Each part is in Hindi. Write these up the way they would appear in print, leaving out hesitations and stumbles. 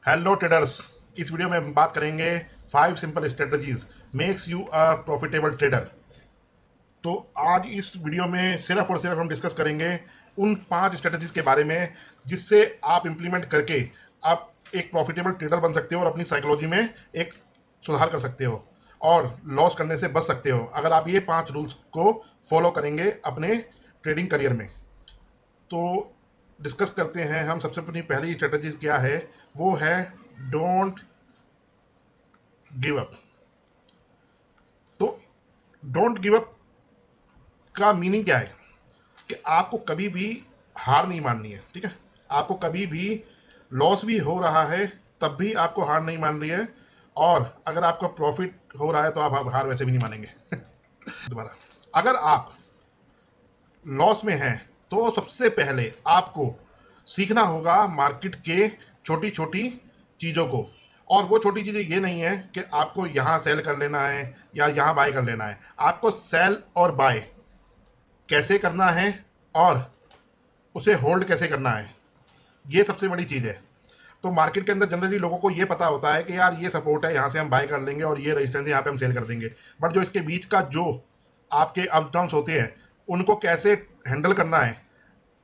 Hello traders. इस वीडियो में हम बात करेंगे 5 simple strategies makes you a profitable trader. तो आज इस वीडियो में सिर्फ और सिर्फ हम डिस्कस करेंगे उन 5 स्ट्रेटजीज के बारे में जिससे आप इंप्लीमेंट करके आप एक प्रॉफिटेबल ट्रेडर बन सकते हो और अपनी साइकोलॉजी में एक सुधार कर सकते हो और लॉस करने से बच सकते हो अगर आप ये 5 रूल्स को फॉलो करेंगे अपने ट्रेडिंग करियर में। तो डिस्कस करते हैं हम। सबसे अपनी पहली स्ट्रेटजी क्या है, वो है डोंट गिव अप। तो डोंट गिव अप का मीनिंग क्या है कि आपको कभी भी हार नहीं माननी है। ठीक है, आपको कभी भी लॉस भी हो रहा है तब भी आपको हार नहीं मान रही है, और अगर आपका प्रॉफिट हो रहा है तो आप हार वैसे भी नहीं मानेंगे। दोबारा, अगर आप लॉस में हैं तो सबसे पहले आपको सीखना होगा मार्केट के छोटी छोटी चीज़ों को। और वो छोटी चीज़ें ये नहीं है कि आपको यहाँ सेल कर लेना है या यहाँ बाय कर लेना है, आपको सेल और बाय कैसे करना है और उसे होल्ड कैसे करना है, ये सबसे बड़ी चीज़ है। तो मार्केट के अंदर जनरली लोगों को ये पता होता है कि यार ये सपोर्ट है, यहाँ से हम बाय कर लेंगे, और ये रेजिस्टेंस है, यहाँ पे हम सेल कर देंगे। बट जो इसके बीच का जो आपके अप डाउन्स होते हैं उनको कैसे हैंडल करना है,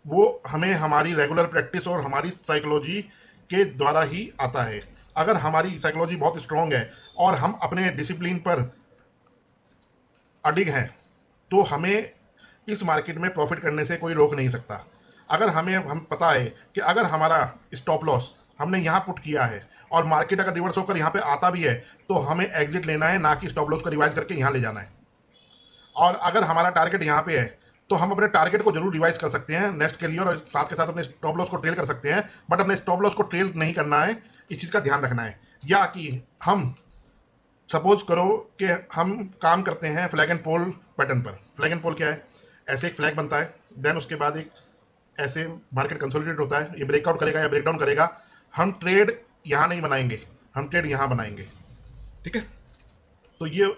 वो हमें हमारी रेगुलर प्रैक्टिस और हमारी साइकोलॉजी के द्वारा ही आता है। अगर हमारी साइकोलॉजी बहुत स्ट्रांग है और हम अपने डिसिप्लिन पर अडिग हैं तो हमें इस मार्केट में प्रॉफिट करने से कोई रोक नहीं सकता। अगर हम पता है कि अगर हमारा स्टॉप लॉस हमने यहाँ पुट किया है और मार्केट अगर रिवर्स होकर यहाँ पे आता भी है तो हमें एग्जिट लेना है, ना कि स्टॉप लॉस को रिवाइज करके यहाँ ले जाना है। और अगर हमारा टारगेट यहाँ पे है तो हम अपने टारगेट को जरूर रिवाइज कर सकते हैं नेक्स्ट के लिए, और साथ के साथ अपने स्टॉप लॉस को ट्रेल कर सकते हैं। बट अपने स्टॉप लॉस को ट्रेल नहीं करना है, इस चीज़ का ध्यान रखना है। या कि हम सपोज करो कि हम काम करते हैं फ्लैग एंड पोल पैटर्न पर। फ्लैग एंड पोल क्या है? ऐसे एक फ्लैग बनता है, देन उसके बाद एक ऐसे मार्केट कंसोलिडेट होता है, ये ब्रेकआउट करेगा या ब्रेकडाउन करेगा। हम ट्रेड यहाँ नहीं बनाएंगे, हम ट्रेड यहाँ बनाएंगे। ठीक है, तो ये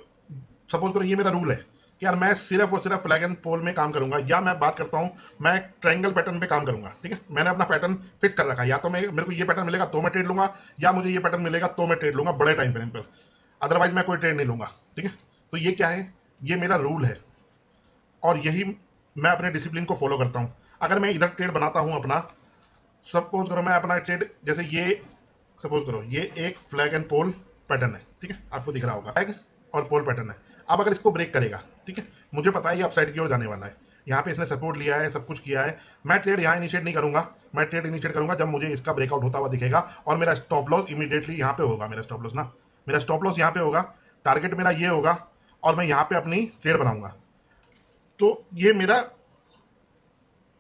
सपोज करो ये मेरा रूल है कि यार मैं सिर्फ और सिर्फ फ्लैग एंड पोल में काम करूंगा, या मैं बात करता हूं मैं ट्रायंगल पैटर्न पे काम करूंगा। ठीक है, मैंने अपना पैटर्न फिक्स कर रखा है, या तो मैं मेरे को ये पैटर्न मिलेगा तो मैं ट्रेड लूंगा, या मुझे ये पैटर्न मिलेगा तो मैं ट्रेड लूंगा बड़े टाइम फ्रेम पर, अदरवाइज मैं कोई ट्रेड नहीं लूंगा। ठीक है, तो ये क्या है, ये मेरा रूल है और यही मैं अपने डिसिप्लिन को फॉलो करता हूँ। अगर मैं इधर ट्रेड बनाता हूँ अपना, सपोज करो मैं अपना ट्रेड जैसे ये, सपोज करो ये एक फ्लैग एंड पोल पैटर्न है। ठीक है, आपको दिख रहा होगा फ्लैग और पोल पैटर्न है। अब अगर इसको ब्रेक करेगा, ठीक है, मुझे पता है ये अपसाइड की ओर जाने वाला है, यहाँ पे इसने सपोर्ट लिया है, सब कुछ किया है। मैं ट्रेड यहाँ इनिशिएट नहीं करूंगा, मैं ट्रेड इनिशिएट करूंगा जब मुझे इसका ब्रेकआउट होता हुआ दिखेगा और मेरा स्टॉप लॉस इमीडिएटली यहाँ पे होगा। मेरा स्टॉप लॉस ना, मेरा स्टॉप लॉस यहाँ पे होगा, टारगेट मेरा ये होगा और मैं यहाँ पे अपनी ट्रेड बनाऊंगा। तो ये मेरा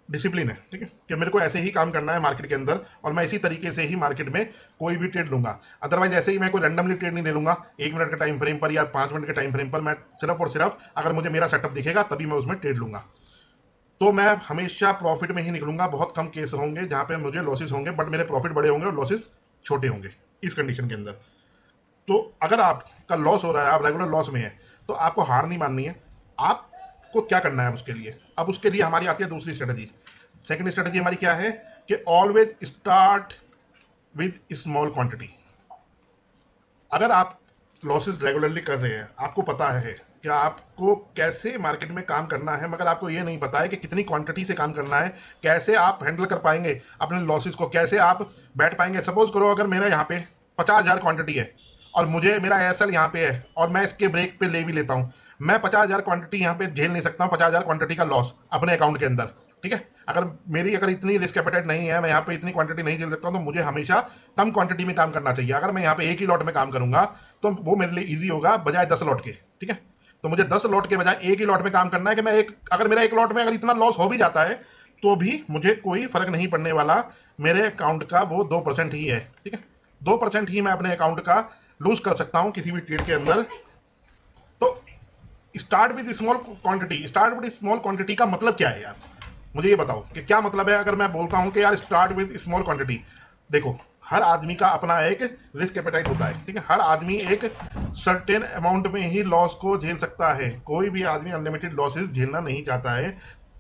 डिसिप्लिन है। ठीक है, कि मेरे को ऐसे ही काम करना है मार्केट के अंदर, और मैं इसी तरीके से ही मार्केट में कोई भी ट्रेड लूंगा। अदरवाइज ऐसे ही मैं कोई रैंडमली ट्रेड नहीं ले लूंगा 1 मिनट के टाइम फ्रेम पर या 5 मिनट के टाइम फ्रेम पर। मैं सिर्फ और सिर्फ अगर मुझे मेरा सेटअप दिखेगा तभी मैं उसमें ट्रेड लूंगा। तो मैं हमेशा प्रॉफिट में ही निकलूंगा। बहुत कम केस होंगे जहां पे मुझे लॉसेस होंगे, बट मेरे प्रॉफिट बड़े होंगे और लॉसेस छोटे होंगे इस कंडीशन के अंदर। तो अगर आपका लॉस हो रहा है, आप रेगुलर लॉस में है, तो आपको हार नहीं माननी है। आपको क्या करना है उसके लिए? अब उसके लिए हमारी आती है दूसरी स्ट्रेटजी। सेकंड स्ट्रेटजी हमारी क्या है कि always start with small quantity. अगर आप लॉसेस रेगुलरली कर रहे हैं, आपको पता है कि आपको कैसे मार्केट में काम करना है, मगर आपको ये नहीं पता है कि कितनी क्वांटिटी से काम करना है, कैसे आप हैंडल कर पाएंगे अपने लॉसेस को, कैसे आप बैठ पाएंगे। सपोज करो अगर मेरा यहाँ पे 50,000 क्वांटिटी है और मुझे मेरा एसएल यहाँ पे है और मैं इसके ब्रेक पे ले भी लेता हूँ, मैं 50,000 क्वांटिटी यहाँ पे झेल नहीं सकता हूँ, 50,000 क्वांटिटी का लॉस अपने अकाउंट के अंदर। ठीक है, अगर इतनी रिस्क एपेटाइट नहीं है, मैं यहाँ पे इतनी क्वांटिटी नहीं झेल सकता हूँ, तो मुझे हमेशा कम क्वांटिटी में काम करना चाहिए। अगर मैं यहाँ पे एक ही लॉट में काम करूंगा तो वो मेरे लिए इजी होगा बजाय 10 लॉट के। ठीक है, तो मुझे 10 लॉट के बजाय एक ही लॉट में काम करना है कि मैं अगर मेरा एक लॉट में अगर इतना लॉस हो भी जाता है तो भी मुझे कोई फर्क नहीं पड़ने वाला। मेरे अकाउंट का वो 2% ही है। ठीक है, 2% ही मैं अपने अकाउंट का लूज कर सकता हूं किसी भी ट्रेड के अंदर। तो start with small quantity. Start with small quantity का मतलब क्या है यार, मुझे ये बताओ कि क्या मतलब है अगर मैं बोलता हूं कि यार स्टार्ट विद स्मॉल क्वांटिटी। देखो, हर आदमी का अपना एक रिस्क एपेटाइट होता है। ठीक है, हर आदमी एक सर्टेन अमाउंट में ही लॉस को झेल सकता है, कोई भी आदमी अनलिमिटेड लॉसेस झेलना नहीं चाहता है।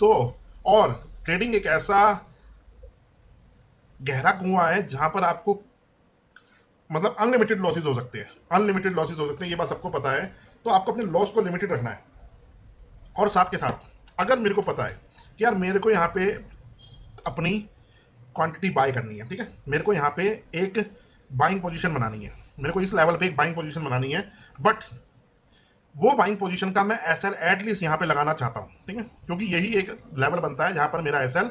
तो और ट्रेडिंग एक ऐसा गहरा कुआं है जहां पर आपको मतलब अनलिमिटेड लॉसेज हो सकते हैं, अनलिमिटेड लॉसेज हो सकते हैं, ये बात सबको पता है। तो आपको अपने लॉस को लिमिटेड रखना है। और साथ के साथ अगर मेरे को पता है कि यार मेरे को यहाँ पे अपनी क्वांटिटी बाय करनी है, ठीक है, मेरे को यहाँ पे एक बाइंग पोजीशन बनानी है, मेरे को इस लेवल पे एक बाइंग पोजीशन बनानी है, बट वो बाइंग पोजीशन का मैं एसएल एटलीस्ट यहाँ पे लगाना चाहता हूँ, ठीक है, क्योंकि यही एक लेवल बनता है जहां पर मेरा एसएल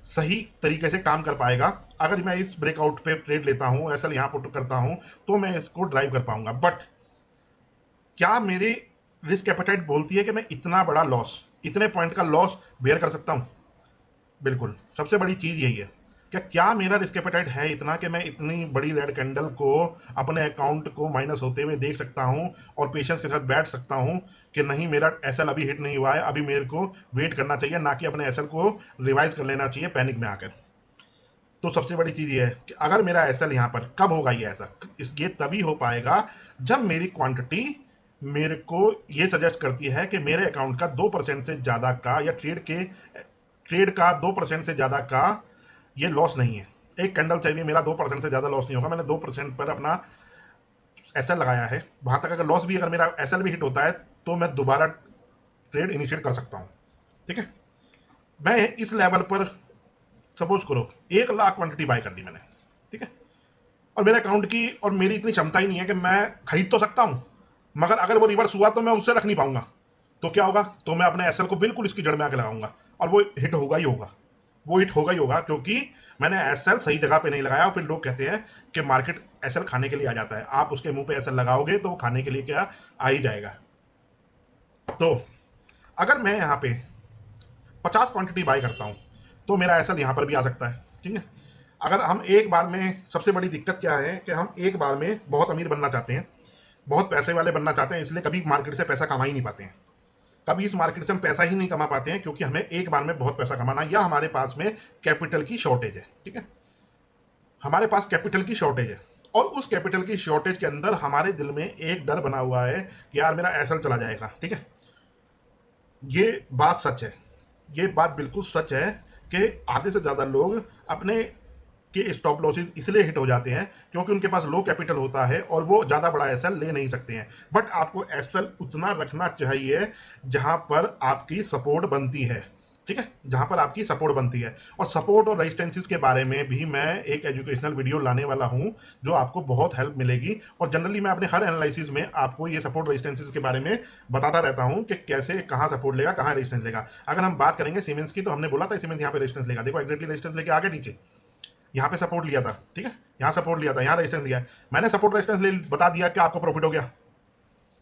सही तरीके से काम कर पाएगा। अगर मैं इस ब्रेकआउट पे ट्रेड लेता हूँ, एसएल यहाँ पुट करता हूँ, तो मैं इसको ड्राइव कर पाऊंगा। बट क्या मेरी रिस्क एपेटाइट बोलती है कि मैं इतना बड़ा लॉस, इतने पॉइंट का लॉस बेयर कर सकता हूँ? बिल्कुल, सबसे बड़ी चीज यही है कि क्या मेरा रिस्क एपेटाइट है इतना कि मैं इतनी बड़ी रेड कैंडल को अपने अकाउंट को माइनस होते हुए देख सकता हूं और पेशेंस के साथ बैठ सकता हूं कि नहीं मेरा एसएल अभी हिट नहीं हुआ है, अभी मेरे को वेट करना चाहिए, ना कि अपने एसएल को रिवाइज कर लेना चाहिए पैनिक में आकर। तो सबसे बड़ी चीज ये है कि अगर मेरा एसएल यहां पर कब होगा, ये ऐसा ये तभी हो पाएगा जब मेरी क्वांटिटी मेरे को ये सजेस्ट करती है कि मेरे अकाउंट का 2% से ज्यादा का, या ट्रेड का 2% से ज्यादा का ये लॉस नहीं है। एक कैंडल से भी मेरा 2% से ज्यादा लॉस नहीं होगा, मैंने 2% पर अपना एसएल लगाया है, वहां तक अगर लॉस भी, अगर मेरा एसएल भी हिट होता है तो मैं दोबारा ट्रेड इनिशिएट कर सकता हूं, ठीक है। मैं इस लेवल पर सपोज करो 1 लाख क्वांटिटी बाय कर ली मैंने, ठीक है, और मेरे अकाउंट की और मेरी इतनी क्षमता ही नहीं है कि मैं खरीद तो सकता हूं, मगर अगर वो रिवर्स हुआ तो मैं उससे रख नहीं पाऊंगा। तो क्या होगा, तो मैं अपने एसएल को बिल्कुल इसकी जड़ में आके लगाऊंगा और वो हिट होगा ही होगा, वो हिट होगा ही होगा, क्योंकि मैंने एसएल सही जगह पे नहीं लगाया। और फिर लोग कहते हैं कि मार्केट एसएल खाने के लिए आ जाता है, आप उसके मुंह पे एसएल लगाओगे तो वो खाने के लिए क्या आ ही जाएगा। तो अगर मैं यहाँ पे 50 क्वांटिटी बाय करता हूँ तो मेरा एसएल यहाँ पर भी आ सकता है, ठीक है। अगर हम एक बार में, सबसे बड़ी दिक्कत क्या है कि हम एक बार में बहुत अमीर बनना चाहते हैं, बहुत पैसे वाले बनना चाहते हैं, इसलिए कभी मार्केट से पैसा कमा ही नहीं पाते हैं। कभी इस मार्केट से हम पैसा ही नहीं कमा पाते हैं क्योंकि हमें एक बार में बहुत पैसा कमाना, या हमारे पास में कैपिटल की शॉर्टेज है, ठीक है, हमारे पास कैपिटल की शॉर्टेज है। और उस कैपिटल की शॉर्टेज के अंदर हमारे दिल में एक डर बना हुआ है कि यार मेरा एसएल चला जाएगा, ठीक है। ये बात सच है, ये बात बिल्कुल सच है कि आधे से ज्यादा लोग अपने के स्टॉप लॉसेस इसलिए हिट हो जाते हैं क्योंकि उनके पास लो कैपिटल होता है और वो ज्यादा बड़ा एसएल ले नहीं सकते हैं। बट आपको एसएल उतना रखना चाहिए जहां पर आपकी सपोर्ट बनती है, ठीक है, जहां पर आपकी सपोर्ट बनती है। और सपोर्ट और रेजिस्टेंसेस के बारे में भी मैं एक एजुकेशनल वीडियो लाने वाला हूं जो आपको बहुत हेल्प मिलेगी। और जनरली मैं अपने हर एनालिसिस में आपको ये सपोर्ट रेजिस्टेंसेस के बारे में बताता रहता हूं कि कैसे, कहां सपोर्ट लेगा, कहां रेजिस्टेंस लेगा। अगर हम बात करेंगे सीमेंस की, तो हमने बोला था सीमेंस यहाँ पे रेजिस्टेंस लेगा, देखो एग्जैक्टली रेजिस्टेंस लेके आगे नीचे यहाँ पे सपोर्ट लिया था, ठीक है, यहाँ सपोर्ट लिया था, यहाँ रेजिस्टेंस लिया। मैंने सपोर्ट रेजिस्टेंस ले बता दिया कि आपको प्रॉफिट हो गया?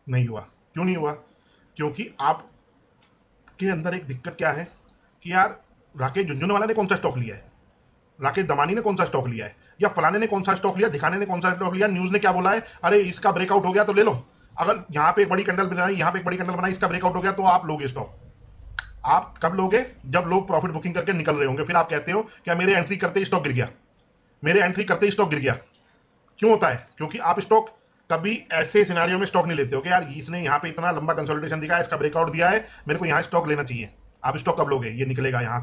नहीं हुआ। क्यों नहीं हुआ? क्योंकि आपके अंदर एक दिक्कत क्या है कि यार राकेश झुंझुनवाला ने कौन सा स्टॉक लिया है, राकेश दमानी ने कौन सा स्टॉक लिया है, या फलाने ने कौन सा स्टॉक लिया, दिखाने ने कौन सा स्टॉक लिया, न्यूज ने क्या बोला है, अरे इसका ब्रेकआउट हो गया तो ले लो। अगर यहाँ पे एक बड़ी कैंडल बनाई, यहाँ पे एक बड़ी कैंडल बनाई, इसका ब्रेकआउट हो गया तो आप लोगे स्टॉक। आप कब लोगे? जब लोग प्रॉफिट बुकिंग करके निकल रहे होंगे। फिर आप कहते हो क्या मेरे एंट्री करते ही स्टॉक गिर गया, मेरे एंट्री करते ही स्टॉक गिर गया। क्यों होता है? क्योंकि आप स्टॉक कभी ऐसे सिनेरियो में स्टॉक नहीं लेते हो कि यार इसने यहाँ पे इतना लंबा कंसोलिडेशन दिखा है, इसका ब्रेकआउट दिया है, मेरे को यहाँ स्टॉक लेना चाहिए। आप स्टॉक कब लोगे? ये निकलेगा यहाँ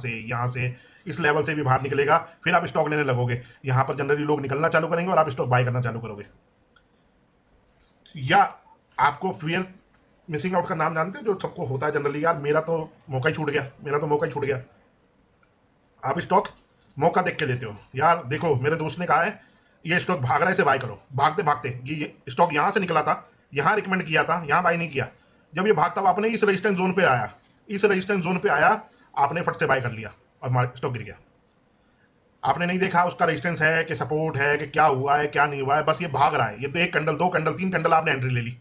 से इस लेवल से भी बाहर निकलेगा, फिर आप स्टॉक लेने लगोगे। यहाँ पर जनरली लोग निकलना चालू करेंगे और आप स्टॉक बाय करना चालू करोगे। या आपको फियर मिसिंग आउट का नाम जानते हैं जो सबको होता है जनरली, यार मेरा तो मौका ही छूट गया, मेरा तो मौका ही छूट गया। आप स्टॉक मौका देख के लेते हो, यार देखो मेरे दोस्त ने कहा है ये स्टॉक भाग रहा है, इसे बाय करो। भागते भागते ये स्टॉक यहां से निकला था, यहां रिकमेंड किया था, यहां बाय नहीं किया। जब ये भागता हुआ आपने इस रेजिस्टेंस जोन पे आया, इस रेजिस्टेंस जोन पे आया, आपने फट से बाय कर लिया और स्टॉक गिर गया। आपने नहीं देखा उसका रेजिस्टेंस है कि सपोर्ट है कि क्या हुआ है क्या नहीं हुआ है, बस ये भाग रहा है। ये तो एक कैंडल, दो कैंडल, तीन कैंडल आपने एंट्री ले ली।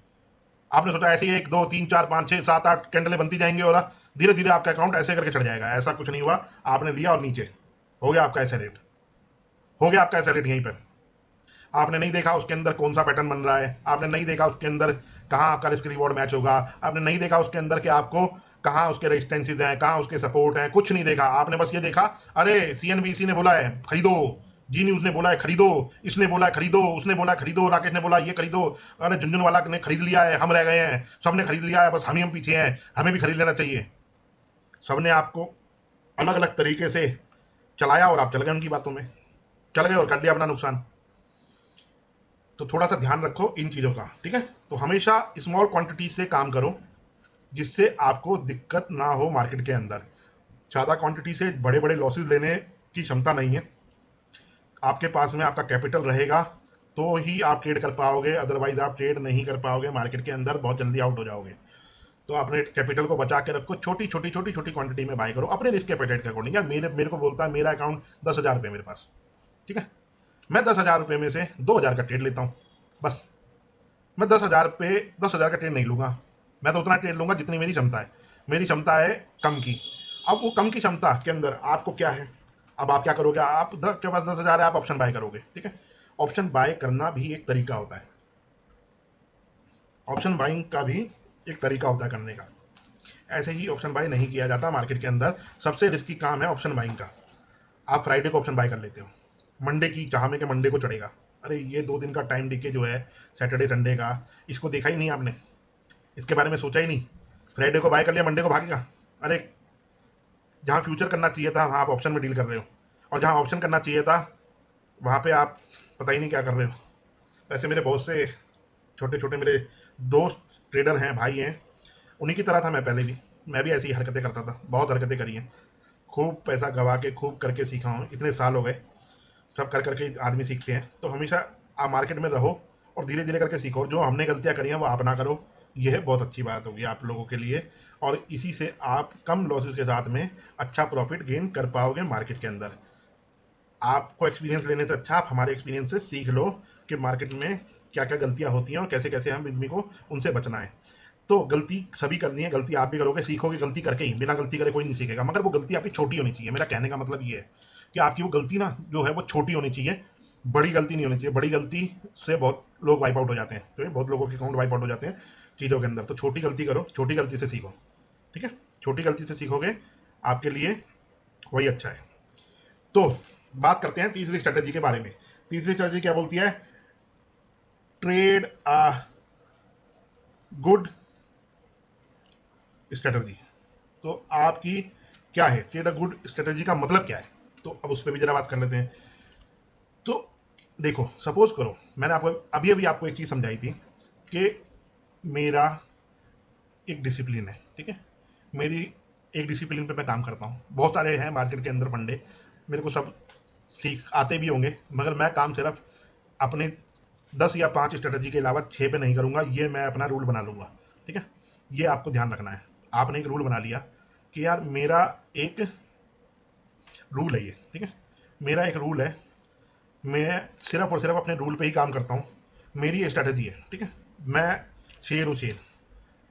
आपने सोचा ऐसे ही 1 2 3 4 5 6 7 8 कैंडलें बनती जाएंगी और धीरे धीरे आपका अकाउंट ऐसे करके चढ़ जाएगा। ऐसा कुछ नहीं हुआ। आपने लिया और नीचे हो गया आपका ऐसे रेट, हो गया आपका ऐसे रेट यहीं पर। आपने नहीं देखा उसके अंदर कौन सा पैटर्न बन रहा है, आपने नहीं देखा उसके अंदर कहाँ आपका रिस्क रिवॉर्ड मैच होगा, आपने नहीं देखा उसके अंदर कि आपको कहाँ उसके रेजिस्टेंसेस हैं, कहाँ उसके सपोर्ट हैं, कुछ नहीं देखा। आपने बस ये देखा अरे सीएनबीसी ने बोला है खरीदो, जी न्यूज ने बोला है खरीदो, इसने बोला है खरीदो, उसने बोला है खरीदो, राकेश ने बोला ये खरीदो, अरे झुंझुनवाला ने खरीद लिया है, हम रह गए हैं, सबने खरीद लिया है, बस हम पीछे हैं, हमें भी खरीद लेना चाहिए। सबने आपको अलग अलग तरीके से चलाया और आप चल गए उनकी बातों में, चल गए और कर लिया अपना नुकसान। तो थोड़ा सा ध्यान रखो इन चीज़ों का, ठीक है। तो हमेशा स्मॉल क्वांटिटी से काम करो, जिससे आपको दिक्कत ना हो मार्केट के अंदर। ज़्यादा क्वांटिटी से बड़े बड़े लॉसेस लेने की क्षमता नहीं है। आपके पास में आपका कैपिटल रहेगा तो ही आप ट्रेड कर पाओगे, अदरवाइज आप ट्रेड नहीं कर पाओगे मार्केट के अंदर, बहुत जल्दी आउट हो जाओगे। तो अपने कैपिटल को बचा के रखो, छोटी छोटी छोटी छोटी क्वांटिटी में बाय करो अपने रिस्क एपेटाइट के अकॉर्डिंग। यार मेरे को बोलता है मेरा अकाउंट 10,000 रुपये मेरे पास, ठीक है, मैं 10,000 रुपये में से 2,000 का ट्रेड लेता हूँ बस। मैं 10,000 पे 10,000 का ट्रेड नहीं लूंगा, मैं तो उतना ट्रेड लूंगा जितनी मेरी क्षमता है। मेरी क्षमता है कम की। अब वो कम की क्षमता के अंदर आपको क्या है, अब आप क्या करोगे, आप के पास 10,000 है, आप ऑप्शन बाय करोगे, ठीक है। ऑप्शन बाय करना भी एक तरीका होता है, ऑप्शन बाइंग का भी एक तरीका होता है करने का। ऐसे ही ऑप्शन बाय नहीं किया जाता मार्केट के अंदर। सबसे रिस्की काम है ऑप्शन बाइंग का। आप फ्राइडे को ऑप्शन बाय कर लेते हो, मंडे की चाह में कि मंडे को चढ़ेगा, अरे ये 2 दिन का टाइम डीके जो है सैटरडे संडे का, इसको देखा ही नहीं आपने, इसके बारे में सोचा ही नहीं। फ्राइडे को बाय कर लिया, मंडे को भागेगा। अरे जहाँ फ्यूचर करना चाहिए था वहाँ आप ऑप्शन में डील कर रहे हो, और जहाँ ऑप्शन करना चाहिए था वहाँ पे आप पता ही नहीं क्या कर रहे हो। ऐसे मेरे बहुत से छोटे छोटे मेरे दोस्त ट्रेडर हैं, भाई हैं, उन्हीं की तरह था मैं पहले भी। मैं भी ऐसी हरकतें करता था, बहुत हरकतें करी हैं, खूब पैसा गवा के खूब करके सीखा हूँ, इतने साल हो गए। सब कर करके आदमी सीखते हैं। तो हमेशा आप मार्केट में रहो और धीरे धीरे करके सीखो। जो हमने गलतियां करी हैं वो आप ना करो, यह बहुत अच्छी बात होगी आप लोगों के लिए, और इसी से आप कम लॉसेस के साथ में अच्छा प्रॉफिट गेन कर पाओगे मार्केट के अंदर। आपको एक्सपीरियंस लेने से अच्छा आप हमारे एक्सपीरियंस से सीख लो कि मार्केट में क्या क्या गलतियां होती हैं और कैसे कैसे हम आदमी को उनसे बचना है। तो गलती सभी करनी है, गलती आप भी करोगे, सीखोगे गलती करके ही, बिना गलती करे कोई नहीं सीखेगा। मगर वो गलती आपकी छोटी होनी चाहिए। मेरा कहने का मतलब ये है कि आपकी वो गलती ना जो है वो छोटी होनी चाहिए, बड़ी गलती नहीं होनी चाहिए। बड़ी गलती से बहुत लोग वाइप आउट हो जाते हैं, तो बहुत लोगों के अकाउंट वाइप आउट हो जाते हैं चीज़ों के अंदर। तो छोटी गलती करो, छोटी गलती से सीखो, ठीक है। छोटी गलती से सीखोगे आपके लिए वही अच्छा है। तो बात करते हैं तीसरी स्ट्रेटेजी के बारे में। तीसरी स्ट्रेटेजी क्या बोलती है, ट्रेड अ गुड स्ट्रेटेजी। तो आपकी क्या है ट्रेड अ गुड स्ट्रेटेजी का मतलब क्या है, तो अब उस पर भी जरा बात कर लेते हैं। तो देखो, सपोज करो मैंने आपको अभी अभी आपको एक चीज समझाई थी कि मेरा एक डिसिप्लिन है, ठीक है, मेरी एक डिसिप्लिन पे मैं काम करता हूँ। बहुत सारे हैं मार्केट के अंदर फंडे, मेरे को सब सीख आते भी होंगे, मगर मैं काम सिर्फ अपने 10 या 5 स्ट्रेटजी के अलावा 6 पे नहीं करूंगा। ये मैं अपना रूल बना लूंगा, ठीक है। ये आपको ध्यान रखना है। आपने एक रूल बना लिया कि यार मेरा एक रूल है ये, ठीक है, मेरा एक रूल है, मैं सिर्फ और सिर्फ अपने रूल पे ही काम करता हूँ, मेरी ये स्ट्रेटजी है, ठीक है। मैं शेर हूँ शेर,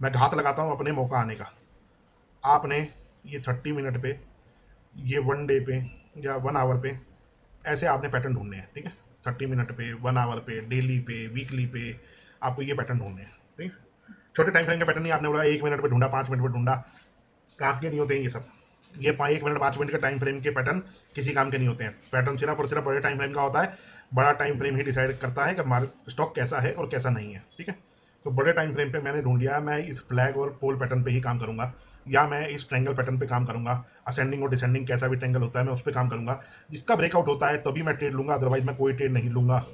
मैं घात लगाता हूँ अपने मौका आने का। आपने ये 30 मिनट पे, ये 1 डे पे या 1 आवर पे, ऐसे आपने पैटर्न ढूंढने हैं, ठीक है। 30 मिनट पे, 1 आवर पे, डेली पे, वीकली पे, आपको ये पैटर्न ढूंढने हैं, ठीक है। छोटे टाइम फ्रेम के पैटर्न नहीं, आपने बोला 1 मिनट पे ढूंढा, 5 मिनट पे ढूंढा, काम के नहीं होते हैं ये सब। ये 1 मिनट 5 मिनट के टाइम फ्रेम के पैटर्न किसी काम के नहीं होते हैं। पैटर्न सिर्फ और सिर्फ बड़े टाइम फ्रेम का होता है। बड़ा टाइम फ्रेम ही डिसाइड करता है कि स्टॉक कैसा है और कैसा नहीं है, ठीक है। तो बड़े टाइम फ्रेम पे मैंने ढूंढ लिया, मैं इस फ्लैग और पोल पैटर्न पे ही काम करूंगा, या मैं इस ट्रायंगल पैटर्न पे काम करूंगा। असेंडिंग और डिसेंडिंग कैसा भी ट्रायंगल होता है मैं उस पर काम करूंगा। जिसका ब्रेकआउट होता है तभी मैं ट्रेड लूंगा, अदरवाइज मैं कोई ट्रेड नहीं लूंगा,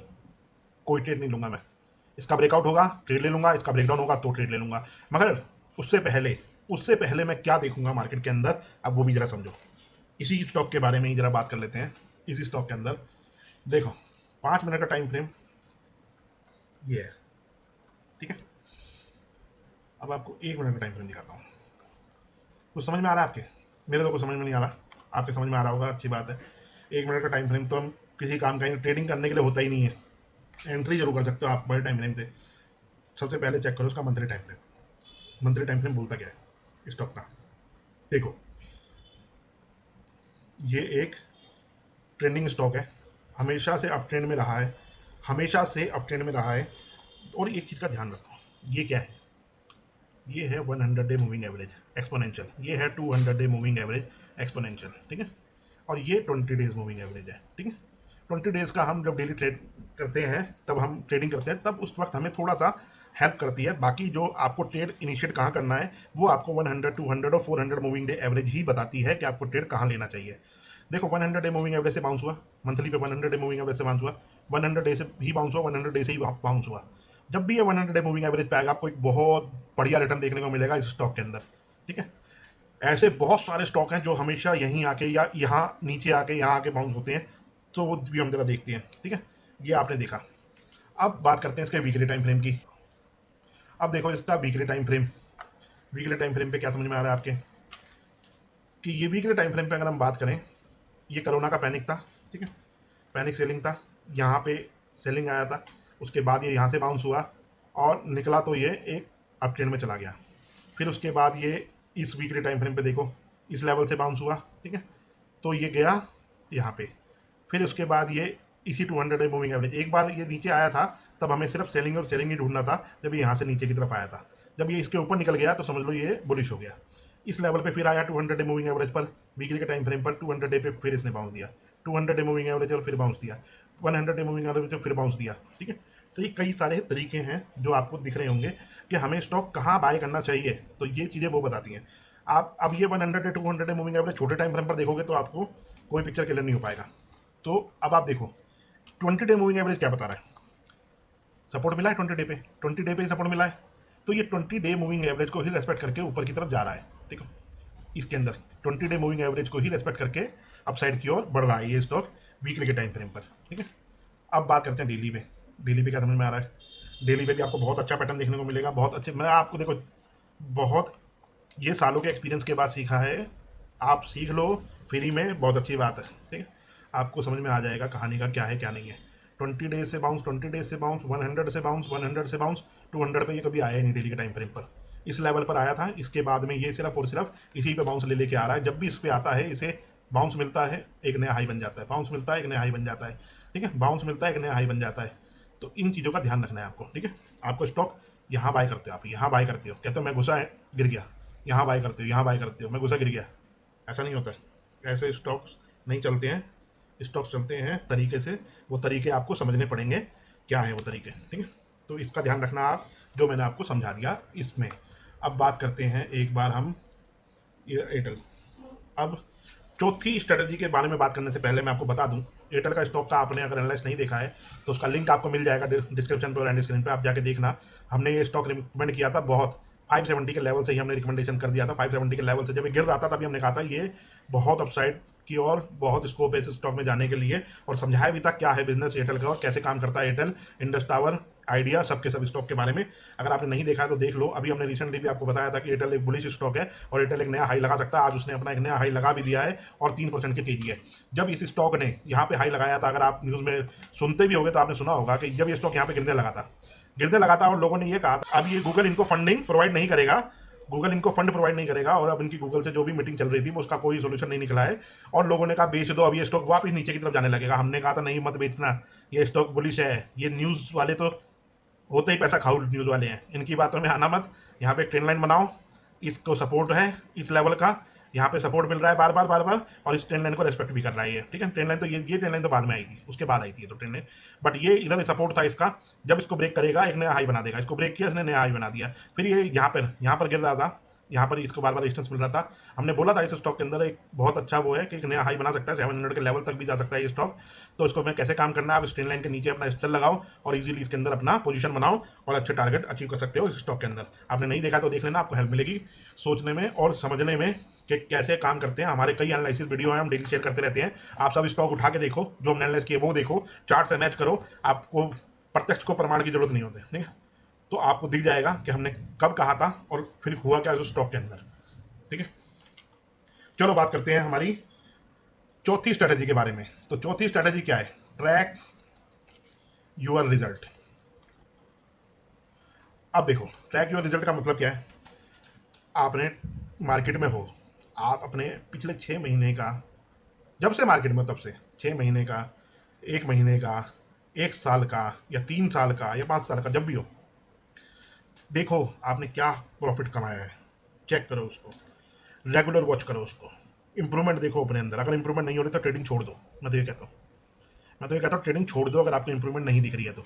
कोई ट्रेड नहीं लूंगा मैं। इसका ब्रेकआउट होगा ट्रेड ले लूंगा, इसका ब्रेकडाउन होगा तो ट्रेड ले लूंगा। मगर उससे पहले उससे पहले मैं क्या देखूंगा मार्केट के अंदर, अब वो भी जरा समझो। इसी स्टॉक के बारे में ही जरा बात कर लेते हैं। इसी स्टॉक के अंदर देखो, 5 मिनट का टाइम फ्रेम ये है, ठीक है। अब आपको 1 मिनट का टाइम फ्रेम दिखाता हूँ। कुछ समझ में आ रहा है आपके, मेरे तो कुछ समझ में नहीं आ रहा, आपके समझ में आ रहा होगा, अच्छी बात है। 1 मिनट का टाइम फ्रेम तो हम किसी काम का ट्रेडिंग करने के लिए होता ही नहीं है। एंट्री जरूर कर सकते हो आप बड़े टाइम फ्रेम से। सबसे पहले चेक करो उसका monthly time frame. Monthly time frame बोलता क्या है स्टॉक का। देखो, ये एक ट्रेंडिंग स्टॉक है, हमेशा से अप ट्रेंड में रहा है, हमेशा से अप ट्रेंड में रहा है। और एक चीज़ का ध्यान रखो, ये क्या है, ये है 100 डे मूविंग एवरेज एक्सपोनेंशियल, ये है 200 डे मूविंग एवरेज एक्सपोनेंशियल, ठीक है। और ये 20 डेज मूविंग एवरेज है, ठीक है। 20 डेज का हम जब डेली ट्रेड करते हैं, तब हम ट्रेडिंग करते हैं, तब उस वक्त हमें थोड़ा सा हेल्प करती है। बाकी जो आपको ट्रेड इनिशिएट कहाँ करना है वो आपको 100, 200 और 400 मूविंग डे एवरेज ही बताती है कि आपको ट्रेड कहाँ लेना चाहिए। देखो 100 डे मूविंग एवरेज से बाउंस हुआ, मंथली पे 100 डे मूविंग एवरेज से बाउंस हुआ, 100 डे से ही बाउंस हुआ, 100 डे से ही बाउंस हुआ। जब भी ये 100 डे मूविंग एवरेज पे आएगा आपको एक बहुत बढ़िया रिटर्न देखने को मिलेगा इस स्टॉक के अंदर, ठीक है। ऐसे बहुत सारे स्टॉक हैं जो हमेशा यहीं आके या यहाँ नीचे आके यहाँ आके बाउंस होते हैं, तो वो भी हम जरा देखते हैं, ठीक है। ये आपने देखा। अब बात करते हैं इसके वीकली टाइम फ्रेम की। अब देखो इसका weekly time frame, weekly time frame पे क्या समझ में आ रहा है आपके कि ये वीकली टाइम फ्रेम पे अगर हम बात करें, ये कोरोना का पैनिक था, ठीक है, पैनिक सेलिंग था, यहाँ पे सेलिंग आया था, उसके बाद ये यहाँ से बाउंस हुआ और निकला तो ये एक अप ट्रेंड में चला गया। फिर उसके बाद ये इस वीकली टाइम फ्रेम पे देखो इस लेवल से बाउंस हुआ, ठीक है, तो ये गया यहाँ पे। फिर उसके बाद ये इसी 200 डे मूविंग एवरेज, एक बार ये नीचे आया था तब हमें सिर्फ सेलिंग और सेलिंग ही ढूंढना था, जब ये यहाँ से नीचे की तरफ आया था। जब ये इसके ऊपर निकल गया तो समझ लो ये बुलिश हो गया। इस लेवल पे फिर आया 200 डे मूविंग एवरेज पर, वीकली के टाइम फ्रेम पर 200 डे पे फिर इसने बाउंस दिया, 200 डे मूविंग एवरेज और फिर बाउंस दिया, 100 डे मूविंग एवरेज और फिर बाउंस दिया, ठीक है। तो ये कई सारे तरीके हैं जो आपको दिख रहे होंगे कि हमें स्टॉक कहाँ बाय करना चाहिए, तो ये चीज़ें वो बताती हैं। आप अब ये 100 डे 200 डे मूविंग एवरेज छोटे टाइम फ्रेम पर देखोगे तो आपको कोई पिक्चर क्लियर नहीं हो पाएगा। तो अब आप देखो 20 डे मूविंग एवरेज क्या बता रहा है, सपोर्ट मिला है 20 डे पे, 20 डे पे सपोर्ट मिला है, तो ये 20 डे मूविंग एवरेज को ही रेस्पेक्ट करके ऊपर की तरफ जा रहा है, ठीक है। इसके अंदर 20 डे मूविंग एवरेज को ही रेस्पेक्ट करके अपसाइड की ओर बढ़ रहा है ये स्टॉक वीकली के टाइम फ्रेम पर, ठीक है। अब बात करते हैं डेली पे, डेली पे क्या समझ में आ रहा है, डेली पे भी आपको बहुत अच्छा पैटर्न देखने को मिलेगा, बहुत अच्छे। मैं आपको देखो बहुत ये सालों के एक्सपीरियंस के बाद सीखा है, आप सीख लो फ्री में, बहुत अच्छी बात है, ठीक है। आपको समझ में आ जाएगा कहानी का क्या है क्या नहीं है। 20 डेज से बाउंस, 20 डेज से बाउंस, 100 से बाउंस, 100 से बाउंस, 200 पे ये कभी आया ही नहीं डेली के टाइम फ्रेम पर। इस लेवल पर आया था, इसके बाद में ये सिर्फ और सिर्फ इसी पे बाउंस ले लेके आ रहा है। जब भी इस पे आता है इसे बाउंस मिलता है एक नया हाई बन जाता है, बाउंस मिलता है एक नया हाई बन जाता है, ठीक है, बाउंस मिलता है एक नया हाई बन जाता है। तो इन चीज़ों का ध्यान रखना है आपको, ठीक है। आपको स्टॉक यहाँ बाय करते हो, आप यहाँ बाय करते हो, कहते हो मैं घुसा है गिर गया, यहाँ बाय करते हो, यहाँ बाय करते हो, मैं घुसा गिर गया, ऐसा नहीं होता है। ऐसे स्टॉक्स नहीं चलते हैं, स्टॉक्स चलते हैं तरीके से, वो तरीके आपको समझने पड़ेंगे क्या है वो तरीके, ठीक है। तो इसका ध्यान रखना आप, जो मैंने आपको समझा दिया इसमें। अब बात करते हैं एक बार हम एयरटेल। अब चौथी स्ट्रेटजी के बारे में बात करने से पहले मैं आपको बता दूं, एयरटेल का स्टॉक का आपने अगर एनालाइज नहीं देखा है तो उसका लिंक आपको मिल जाएगा डिस्क्रिप्शन पे और एंड स्क्रीन पे, आप जाके देखना। हमने ये स्टॉक रिकमेंड किया था बहुत 570 के लेवल से ही हमने रिकमेंडेशन कर दिया था, 570 के लेवल से जब ये गिर रहा था तभी हमने कहा था ये बहुत अपसाइड की और बहुत स्कोप है इस स्टॉक में जाने के लिए, और समझाया भी था क्या है बिजनेस एयरटेल का और कैसे काम करता है एयरटेल, इंडस टावर, आइडिया, सबके सब स्टॉक के बारे में। अगर आपने नहीं देखा है तो देख लो। अभी हमने रिसेंटली भी आपको बताया था कि एयरटेल एक बुलिश स्टॉक है और एयरटेल एक नया हाई लगा सकता है। आज उसने अपना एक नया हाई लगा भी दिया है और 3% की तेजी है। जब इस स्टॉक ने यहाँ पे हाई लगाया था, अगर आप न्यूज़ में सुनते भी होगे तो आपने सुना होगा कि जब ये स्टॉक यहाँ पे गिरने लगा था और लोगों ने ये कहा था अब ये गूगल इनको फंडिंग प्रोवाइड नहीं करेगा, गूगल इनको फंड प्रोवाइड नहीं करेगा, और अब इनकी गूगल से जो भी मीटिंग चल रही थी वो उसका कोई सोल्यूशन नहीं निकला है और लोगों ने कहा बेच दो, अब ये स्टॉक वापस नीचे की तरफ जाने लगेगा। हमने कहा था नहीं मत बेचना, ये स्टॉक बुलिश है। ये न्यूज़ वाले तो होते ही पैसा खाऊ न्यूज़ वाले हैं, इनकी बातों में आना मत। यहाँ पे एक ट्रेंड लाइन बनाओ, इसको सपोर्ट है इस लेवल का, यहाँ पे सपोर्ट मिल रहा है बार बार, और इस ट्रेंड लाइन को रेस्पेक्ट भी कर रहा है ये, ठीक है। ट्रेंड लाइन तो ये ट्रेंड लाइन तो बाद में आई थी, उसके बाद आई थी ये तो ट्रेंड लाइन, बट ये इधर सपोर्ट था इसका। जब इसको ब्रेक करेगा एक नया हाई बना देगा, इसको ब्रेक किया इसने नया हाई बना दिया। फिर ये यहाँ पर गिर रहा था, यहाँ पर इसको बार रेजिस्टेंस मिल रहा था। हमने बोला था इस स्टॉक के अंदर एक बहुत अच्छा वो है कि एक नया हाई बना सकता है, 700 के लेवल तक भी जा सकता है ये स्टॉक। तो इसको मैं कैसे काम करना है, आप स्ट्रेन लाइन के नीचे अपना सेल लगाओ और इजीली इसके अंदर अपना पोजीशन बनाओ और अच्छे टारगेट अचीव कर सकते हो इस स्टॉक के अंदर। आपने नहीं देखा तो देख लेना, आपको हेल्प मिलेगी सोचने में और समझने में कि कैसे काम करते हैं। हमारे कई एनालिसिस वीडियो हैं, हम डेली शेयर करते रहते हैं। आप सब स्टॉक उठा के देखो, जो हमने एनालाइज किए वो देखो, चार्ट से मैच करो, आपको प्रत्यक्ष को प्रमाण की जरूरत नहीं होती, ठीक है। तो आपको दिख जाएगा कि हमने कब कहा था और फिर हुआ क्या उस स्टॉक के अंदर, ठीक है। चलो बात करते हैं हमारी चौथी स्ट्रेटजी के बारे में। तो चौथी स्ट्रेटजी क्या है, ट्रैक योर रिजल्ट। अब देखो ट्रैक योर रिजल्ट का मतलब क्या है, आपने मार्केट में हो, आप अपने पिछले 6 महीने का, जब से मार्केट में तब से 6 महीने का, 1 महीने का, 1 साल का या 3 साल का या 5 साल का, जब भी हो देखो आपने क्या प्रॉफिट कमाया है, चेक करो उसको, रेगुलर वॉच करो उसको, इंप्रूवमेंट देखो अपने अंदर। अगर इंप्रूवमेंट नहीं हो रही तो ट्रेडिंग छोड़ दो, मैं तो ये कहता हूँ ट्रेडिंग छोड़ दो अगर आपको इंप्रूवमेंट नहीं दिख रही है तो,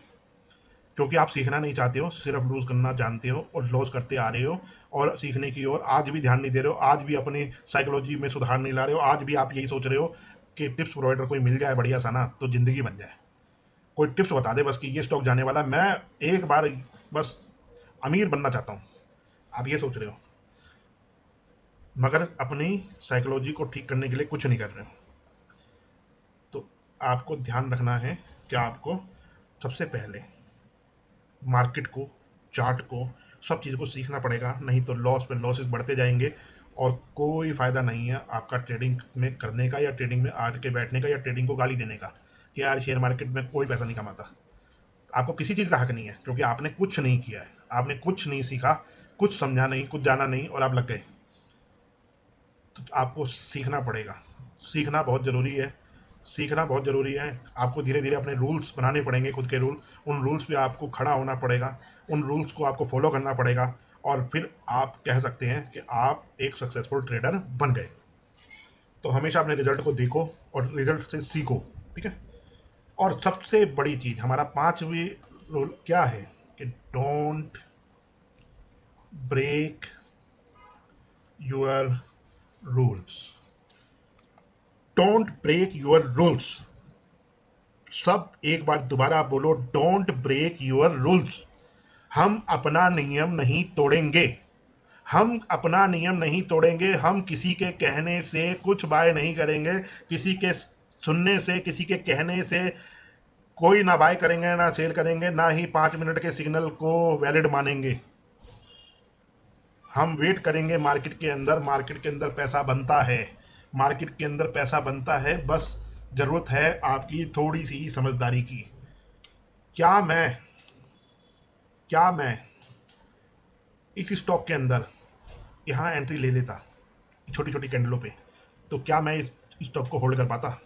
क्योंकि आप सीखना नहीं चाहते हो, सिर्फ लूज करना जानते हो और लॉस करते आ रहे हो और सीखने की ओर आज भी ध्यान नहीं दे रहे हो, आज भी अपनी साइकोलॉजी में सुधार नहीं ला रहे हो, आज भी आप यही सोच रहे हो कि टिप्स प्रोवाइडर कोई मिल जाए बढ़िया सा ना, तो ज़िंदगी बन जाए। कोई टिप्स बता दे बस कि ये स्टॉक जाने वाला है। मैं एक बार बस अमीर बनना चाहता हूँ। आप ये सोच रहे हो, मगर अपनी साइकोलॉजी को ठीक करने के लिए कुछ नहीं कर रहे हो। तो आपको ध्यान रखना है कि आपको सबसे पहले मार्केट को, चार्ट को, सब चीज़ को सीखना पड़ेगा, नहीं तो लॉस पे लॉसेस बढ़ते जाएंगे और कोई फ़ायदा नहीं है आपका ट्रेडिंग में करने का, या ट्रेडिंग में आके बैठने का, या ट्रेडिंग को गाली देने का कि यार शेयर मार्केट में कोई पैसा नहीं कमाता। आपको किसी चीज़ का हक नहीं है, क्योंकि आपने कुछ नहीं किया है, आपने कुछ नहीं सीखा, कुछ समझा नहीं, कुछ जाना नहीं, और आप लग गए। तो आपको सीखना पड़ेगा, सीखना बहुत ज़रूरी है, सीखना बहुत ज़रूरी है। आपको धीरे धीरे अपने रूल्स बनाने पड़ेंगे, खुद के रूल। उन रूल्स पे आपको खड़ा होना पड़ेगा, उन रूल्स को आपको फॉलो करना पड़ेगा, और फिर आप कह सकते हैं कि आप एक सक्सेसफुल ट्रेडर बन गए। तो हमेशा अपने रिजल्ट को देखो और रिजल्ट से सीखो, ठीक है। और सबसे बड़ी चीज़, हमारा पांचवी रूल क्या है कि don't break your rules. Don't break your rules. सब एक बार दोबारा बोलो, डोंट ब्रेक योर रूल्स। हम अपना नियम नहीं तोड़ेंगे, हम अपना नियम नहीं तोड़ेंगे। हम किसी के कहने से कुछ बाय नहीं करेंगे, किसी के सुनने से, किसी के कहने से कोई ना बाय करेंगे ना सेल करेंगे, ना ही 5 मिनट के सिग्नल को वैलिड मानेंगे। हम वेट करेंगे मार्केट के अंदर। मार्केट के अंदर पैसा बनता है, मार्केट के अंदर पैसा बनता है, बस जरूरत है आपकी थोड़ी सी समझदारी की। क्या मैं क्या मैं इस स्टॉक के अंदर यहाँ एंट्री ले लेता छोटी छोटी कैंडलों पे, तो क्या मैं इस स्टॉक को होल्ड कर पाता?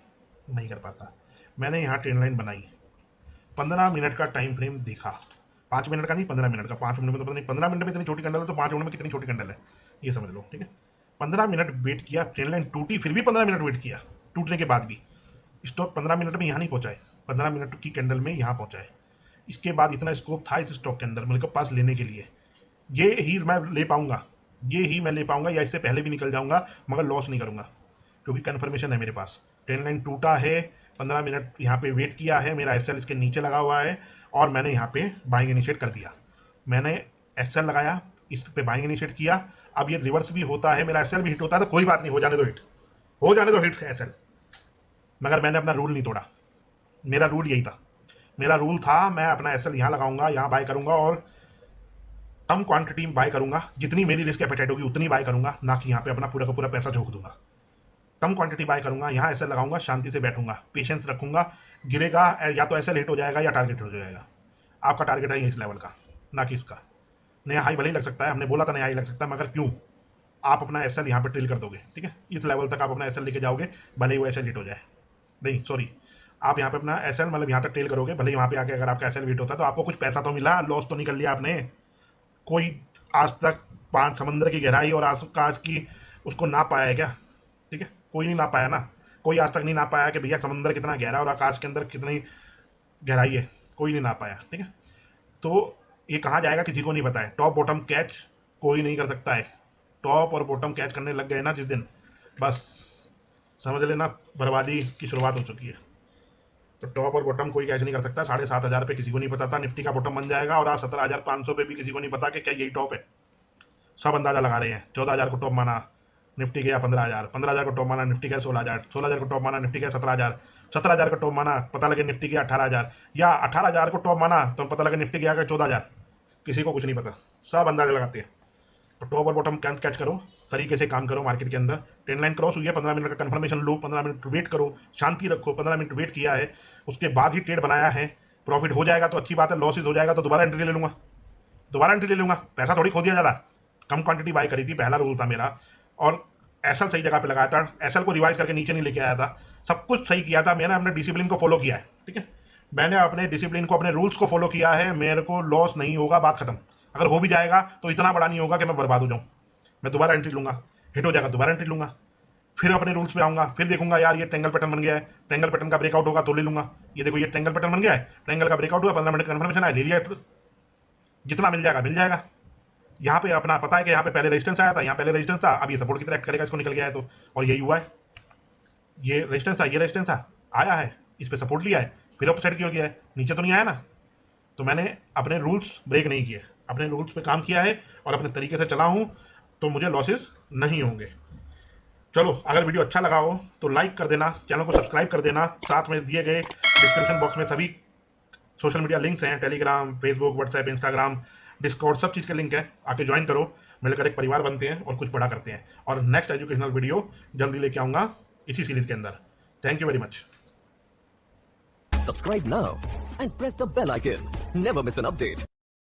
नहीं कर पाता। मैंने यहाँ ट्रेंड लाइन बनाई, 15 मिनट का टाइम फ्रेम देखा, 5 मिनट का नहीं, 15 मिनट का। 5 मिनट में तो पता नहीं, 15 मिनट में इतनी छोटी कैंडल है, तो 5 मिनट में कितनी छोटी कैंडल है, ये समझ लो, ठीक है। 15 मिनट वेट किया, ट्रेंड लाइन टूटी, फिर भी 15 मिनट वेट किया, टूटने के बाद भी स्टॉक 15 मिनट में यहाँ नहीं पहुंचा है, 15 मिनट की कैंडल में यहाँ पहुंचा है। इसके बाद इतना स्कोप था इस स्टॉक के अंदर मेरे पास लेने के लिए, ये ही मैं ले पाऊंगा, ये ही मैं ले पाऊंगा, या इससे पहले भी निकल जाऊंगा, मगर लॉस नहीं करूंगा, क्योंकि कन्फर्मेशन है मेरे पास। ट्रेंड लाइन टूटा है, 15 मिनट यहाँ पे वेट किया है, मेरा एसएल इसके नीचे लगा हुआ है, और मैंने यहाँ पे बाइंग इनिशिएट कर दिया। मैंने एसएल लगाया, इस पे बाइंग इनिशिएट किया। अब ये रिवर्स भी होता है, मेरा एसएल भी हिट होता है, तो कोई बात नहीं, हो जाने दो हिट, हो जाने दो हिट एसएल। मगर मैंने अपना रूल नहीं तोड़ा, मेरा रूल यही था, मेरा रूल था मैं अपना एसएल यहाँ लगाऊंगा, यहाँ बाय करूंगा, और कम क्वांटिटी में बाय करूंगा, जितनी मेरी रिस्क एपेटाइट होगी उतनी बाय करूंगा, ना कि यहाँ पे अपना पूरा का पूरा पैसा झोंक दूंगा। कम क्वांटिटी बाय करूंगा, यहाँ एसएल लगाऊंगा, शांति से बैठूंगा, पेशेंस रखूंगा। गिरेगा या तो एसएल हिट हो जाएगा या टारगेट हिट हो जाएगा। आपका टारगेट है इस लेवल का, ना कि इसका। नया हाई भले ही लग सकता है, हमने बोला था नया हाई लग सकता है, मगर क्यों? आप अपना एसएल यहाँ पे ट्रिल कर दोगे, ठीक है, इस लेवल तक आप अपना एसएल लेके जाओगे, भले ही वो एसएल हिट हो जाए। नहीं सॉरी, आप यहाँ पे अपना एसएल मतलब यहाँ तक ट्रेल करोगे, भले ही वहाँ पे आके अगर आपका एसएल हिट होता है तो आपको कुछ पैसा तो मिला, लॉस तो नहीं कर लिया आपने। कोई आज तक 5 समंदर की गहराई और आकाश की उसको ना पाया है क्या? ठीक है, कोई नहीं ना पाया ना, कोई आज तक नहीं ना पाया कि भैया समंदर कितना गहरा और आकाश के अंदर कितनी गहराई है, कोई नहीं ना पाया, ठीक है। तो ये कहाँ जाएगा किसी को नहीं पता है। टॉप बॉटम कैच कोई नहीं कर सकता है। टॉप और बॉटम कैच करने लग गए ना जिस दिन, बस समझ लेना बर्बादी की शुरुआत हो चुकी है। तो टॉप और बॉटम कोई कैच नहीं कर सकता। 7,500 पे किसी को नहीं पता था निफ्टी का बॉटम बन जाएगा, और आज 17,500 पे भी किसी को नहीं पता कि क्या यही टॉप है। सब अंदाजा लगा रहे हैं। 14,000 को टॉप माना निफ्टी गया 15,000, 15,000 को टॉप माना निफ्टी गया 16,000, 16,000 को टॉप माना निफ्टी गया 17,000, 17,000 को टॉप माना पता लगे निफ्टी गया 18,000, या 18,000 को टॉप माना तो पता लगे निफ्टी गया 14,000। किसी को कुछ नहीं पता, सब अंदाजा लगाते हैं। तो टॉप और बॉटम कैच करो, तरीके से काम करो मार्केट के अंदर। ट्रेंड लाइन क्रॉस हुई है, 15 मिनट का कंफर्मेशन लो, 15 मिनट वेट करो, शांति रखो। 15 मिनट वेट किया है, उसके बाद ही ट्रेड बनाया है। प्रॉफिट हो जाएगा तो अच्छी बात है, लॉसेज हो जाएगा तो दोबारा एंट्री ले लूंगा, दोबारा एंट्री ले लूंगा, पैसा थोड़ी खो दिया जा रहा। कम क्वांटिटी बाय करी थी, पहला रूल था मेरा, और एसएल सही जगह पे लगाया था, एसएल को रिवाइज करके नीचे नहीं लेके आया था, सब कुछ सही किया था। मैंने अपने डिसिप्लिन को फॉलो किया है, ठीक है, मैंने अपने डिसिप्लिन को, अपने रूल्स को फॉलो किया है। मेरे को लॉस नहीं होगा, बात खत्म। अगर हो भी जाएगा तो इतना बड़ा नहीं होगा कि मैं बर्बाद हो जाऊं। मैं दोबारा एंट्री लूंगा, हिट हो जाएगा दोबारा एंट्री लूंगा, फिर अपने रूल्स पे आऊंगा, फिर देखूंगा यार ये ट्रेंगल पैटर्न बन गया है, ट्रेंगल पैटर्न का ब्रेकआउट होगा तो ले लूंगा। ये देखो ये ट्रेंगल पैटर्न बन गया है, ट्रेंगल का ब्रेकआउट हुआ, 15 मिनट कन्फर्मेशन आया, ले लिया। जितना मिल जाएगा मिल जाएगा। यहाँ पे अपना पता है कि यहाँ पे पहले रेजिस्टेंस आया था, यहाँ पहले रेजिस्टेंस था, अब ये सपोर्ट की तरह एक्ट करेगा, इसको निकल गया है तो, और यही हुआ है। ये रेजिस्टेंस ये रेजिस्टेंस आया है, इस पे सपोर्ट लिया है, फिर अप साइड क्यों गया है, नीचे तो नहीं आया ना। तो मैंने अपने रूल्स ब्रेक नहीं किए, अपने रूल्स पे काम किया है और अपने तरीके से चला हूं, तो मुझे लॉसेस नहीं होंगे। चलो, अगर वीडियो अच्छा लगा हो तो लाइक कर देना, चैनल को सब्सक्राइब कर देना, साथ में दिए गए डिस्क्रिप्शन बॉक्स में सभी सोशल मीडिया लिंक्स हैं, Telegram, Facebook, WhatsApp, Instagram, Discord, सब चीज़ के लिंक है, आके ज्वाइन करो, मिलकर एक परिवार बनते हैं और कुछ बड़ा करते हैं। और नेक्स्ट एजुकेशनल वीडियो जल्दी लेके आऊँगा इसी सीरीज के अंदर। Thank you very much. Subscribe now and press the bell icon. Never miss an update.